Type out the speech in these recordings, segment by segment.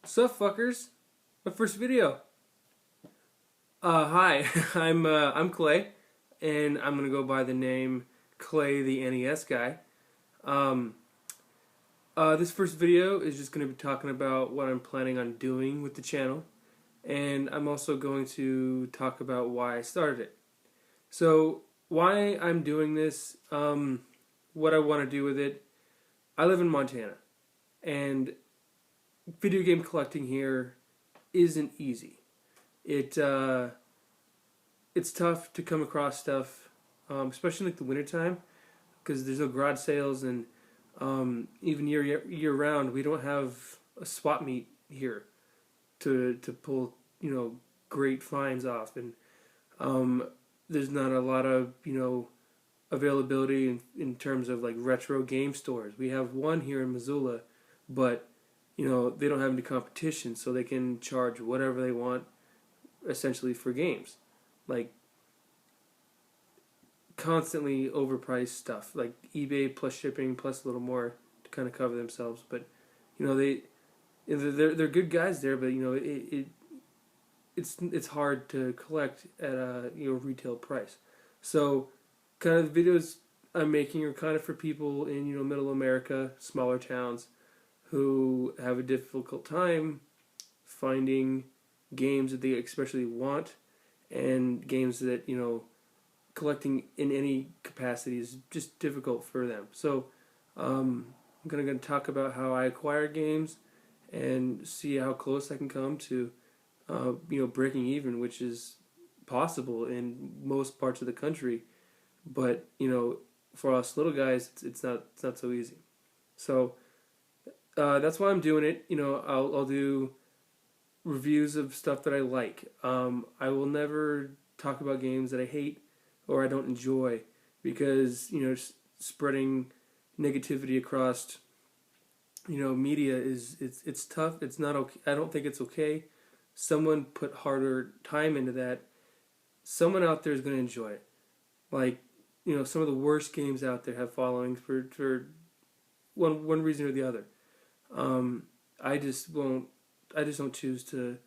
Sup, fuckers? My first video. Hi, I'm Clay, and I'm gonna go by the name Clay, the NES guy. Um, this first video is just gonna be talking about what I'm planning on doing with the channel, and I'm also going to talk about why I started it. So, why I'm doing this, what I want to do with it. I live in Montana, and video game collecting here isn't easy. It's tough to come across stuff, especially like the wintertime, because there's no garage sales, and even year round we don't have a swap meet here to pull great finds off, and there's not a lot of availability in terms of like retro game stores. We have one here in Missoula, but they don't have any competition, so they can charge whatever they want essentially for games, like constantly overpriced stuff, like eBay plus shipping plus a little more to kind of cover themselves. But they're good guys there, but it's hard to collect at a retail price. So kind of the videos I'm making are kind of for people in middle America, smaller towns, who have a difficult time finding games that they especially want, and games that collecting in any capacity is just difficult for them. So I'm going to talk about how I acquire games and see how close I can come to breaking even, which is possible in most parts of the country, but for us little guys it's not so easy. So that's why I'm doing it. I'll do reviews of stuff that I like. I will never talk about games that I hate or I don't enjoy, because spreading negativity across media it's tough. It's not okay. I don't think it's okay. Someone put harder time into that. Someone out there is going to enjoy it. Like some of the worst games out there have followings for one reason or the other. I just don't choose to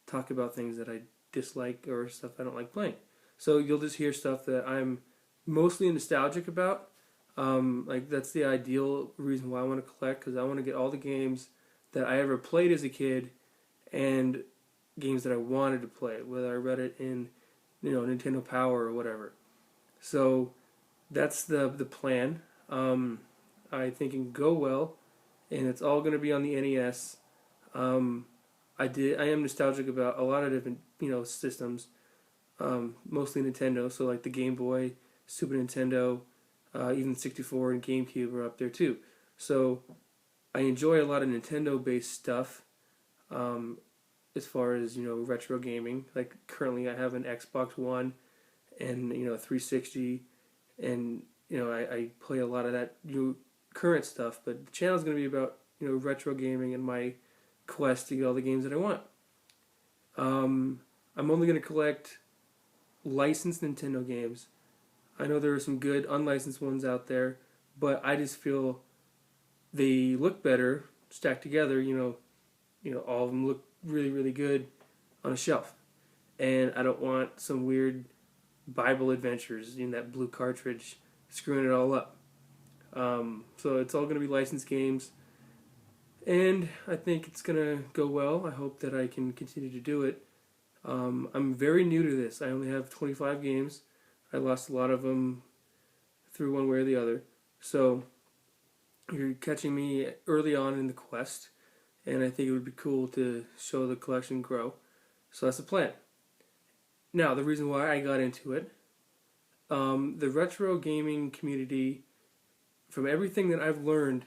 talk about things that I dislike or stuff I don't like playing. So you'll just hear stuff that I'm mostly nostalgic about. Like that's the ideal reason why I want to collect, because I want to get all the games that I ever played as a kid and games that I wanted to play, whether I read it in Nintendo Power or whatever. So that's the plan. I think it can go well, and it's all going to be on the NES. I am nostalgic about a lot of different systems, mostly Nintendo. So like the Game Boy, Super Nintendo, even 64 and GameCube are up there too. So I enjoy a lot of Nintendo-based stuff. As far as retro gaming, like currently I have an Xbox One and 360, and I play a lot of that current stuff. But the channel is going to be about retro gaming and my quest to get all the games that I want. I'm only going to collect licensed Nintendo games. I know there are some good unlicensed ones out there, but I just feel they look better stacked together. All of them look really, really good on a shelf, and I don't want some weird Bible Adventures in that blue cartridge screwing it all up. So it's all going to be licensed games, and I think it's going to go well. I hope that I can continue to do it. I'm very new to this. I only have 25 games. I lost a lot of them through one way or the other. So you're catching me early on in the quest, and I think it would be cool to show the collection grow. So that's the plan. Now, the reason why I got into it, the retro gaming community, from everything that I've learned,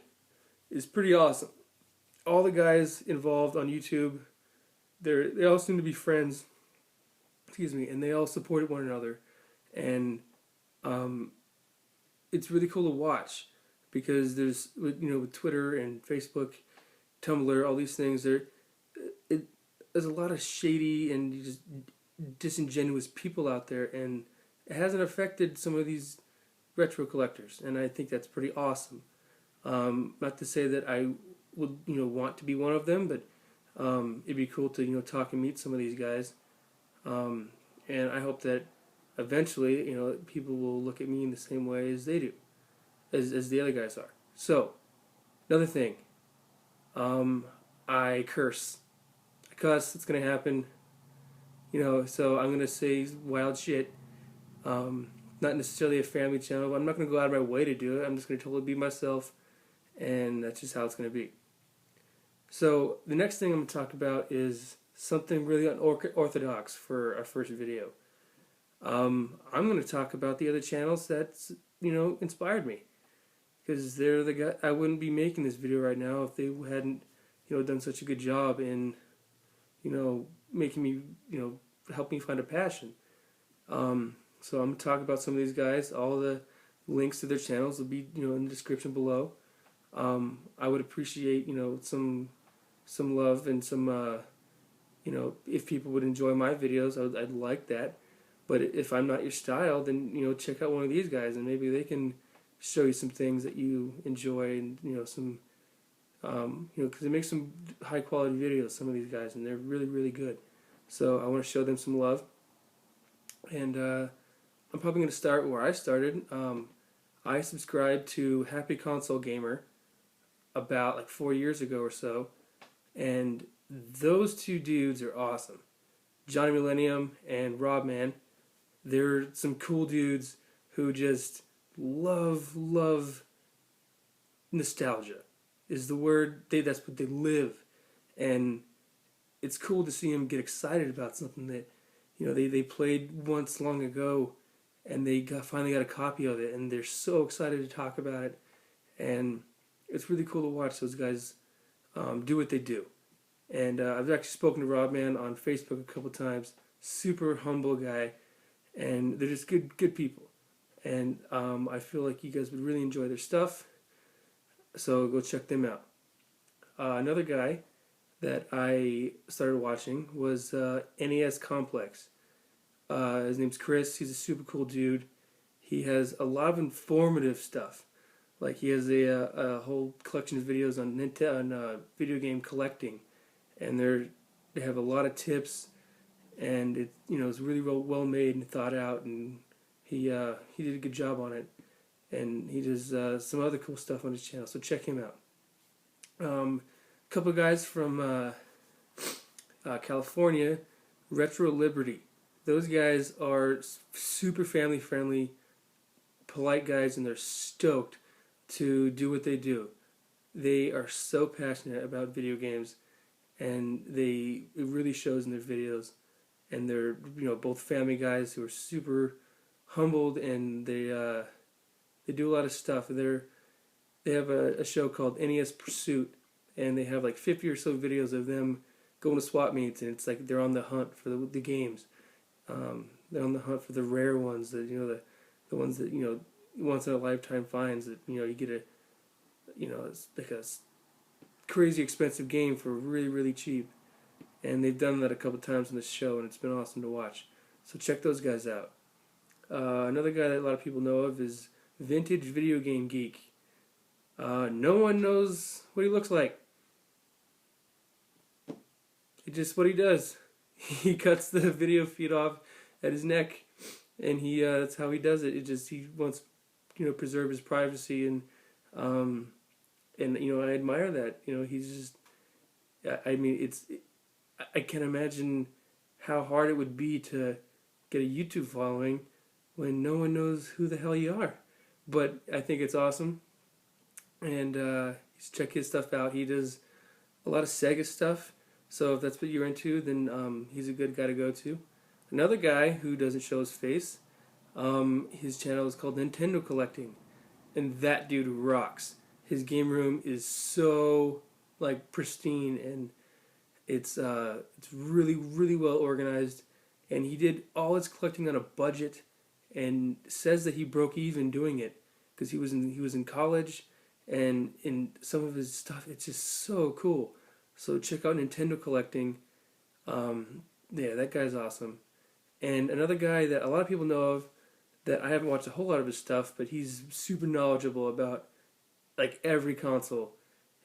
is pretty awesome. All the guys involved on YouTube, they all seem to be friends, and they all support one another, and it's really cool to watch, because there's with Twitter and Facebook, Tumblr, all these things, there's a lot of shady and just disingenuous people out there, and it hasn't affected some of these retro collectors, and I think that's pretty awesome. Not to say that I would want to be one of them, but It'd be cool to talk and meet some of these guys, and I hope that eventually people will look at me in the same way as they do, as the other guys are. So another thing, I curse, I cuss. It's gonna happen, so I'm gonna say wild shit. Not necessarily a family channel, but I'm not gonna go out of my way to do it. I'm just gonna totally be myself, and that's just how it's gonna be. So the next thing I'm going to talk about is something really unorthodox for our first video. I'm going to talk about the other channels that's inspired me, because they're the guy. I wouldn't be making this video right now if they hadn't done such a good job in making me help me find a passion. So I'm going to talk about some of these guys. All the links to their channels will be in the description below. I would appreciate some love and some if people would enjoy my videos, I'd like that. But if I'm not your style, then check out one of these guys, and maybe they can show you some things that you enjoy, and some because they make some high quality videos, some of these guys, and they're really, really good. So I want to show them some love, and I'm probably going to start where I started. I subscribed to Happy Console Gamer about like 4 years ago or so, and those two dudes are awesome. Johnny Millennium and Rob Man, they're some cool dudes who just love nostalgia is the word. That's what they live, and it's cool to see them get excited about something that they played once long ago, and they finally got a copy of it, and they're so excited to talk about it, and it's really cool to watch those guys do what they do. And I've actually spoken to Rob Man on Facebook a couple times. Super humble guy, and they're just good people. And I feel like you guys would really enjoy their stuff, so go check them out. Another guy that I started watching was NES Complex. His name's Chris. He's a super cool dude. He has a lot of informative stuff. Like he has a whole collection of videos on video game collecting, and they have a lot of tips, and it's really well made and thought out, and he did a good job on it, and he does some other cool stuff on his channel. So check him out. A couple of guys from California, RetroLiberty. Those guys are super family friendly, polite guys, and they're stoked to do what they do. They are so passionate about video games, and it really shows in their videos. And they're both family guys who are super humbled, and they do a lot of stuff. They have a show called NES Pursuit, and they have like 50 or so videos of them going to swap meets, and it's like they're on the hunt for the games. They're on the hunt for the rare ones, that the ones that once in a lifetime finds, that you get it's like a crazy expensive game for really, really cheap. And they've done that a couple times in this show, and it's been awesome to watch. So check those guys out. Another guy that a lot of people know of is Vintage Video Game Geek. No one knows what he looks like. It's just what he does. He cuts the video feed off at his neck, and that's how he does it. He wants preserve his privacy, and I admire that. He's just. I mean, I can't imagine how hard it would be to get a YouTube following when no one knows who the hell you are. But I think it's awesome, and check his stuff out. He does a lot of Sega stuff, so if that's what you're into, then he's a good guy to go to. Another guy who doesn't show his face, his channel is called Nintendo Collecting, and that dude rocks. His game room is so pristine, and it's really, really well organized, and he did all his collecting on a budget, and says that he broke even doing it because he was in college, and in some of his stuff, it's just so cool. So check out Nintendo Collecting. Yeah, that guy's awesome. And another guy that a lot of people know of, that I haven't watched a whole lot of his stuff, but he's super knowledgeable about every console,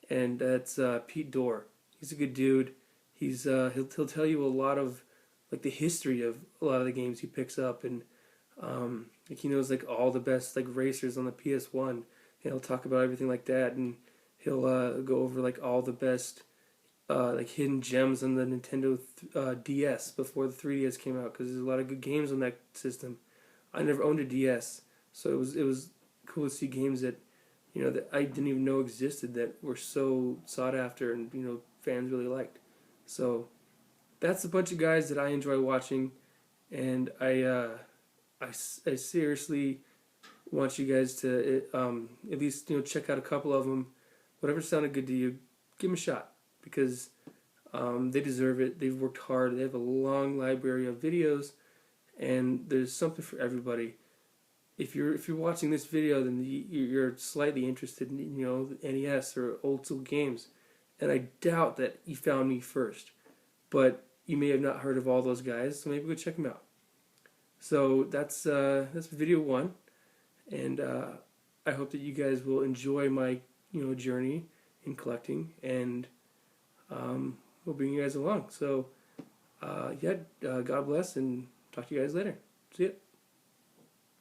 and that's PeteDorr. He's a good dude. He'll tell you a lot of like the history of a lot of the games he picks up, and like he knows like all the best like racers on the PS1, and he'll talk about everything like that, and he'll go over like all the best like hidden gems on the Nintendo DS before the 3DS came out, because there's a lot of good games on that system. I never owned a DS, so it was cool to see games that that I didn't even know existed that were so sought after and fans really liked. So that's a bunch of guys that I enjoy watching, and I seriously want you guys to at least check out a couple of them. Whatever sounded good to you, give them a shot, because they deserve it. They've worked hard. They have a long library of videos, and there's something for everybody. If you're watching this video, then you're slightly interested in the NES or old school games, and I doubt that you found me first, but you may have not heard of all those guys, so maybe go check them out. So that's video one, and I hope that you guys will enjoy my journey in collecting, and we'll bring you guys along. So God bless, and talk to you guys later. See ya.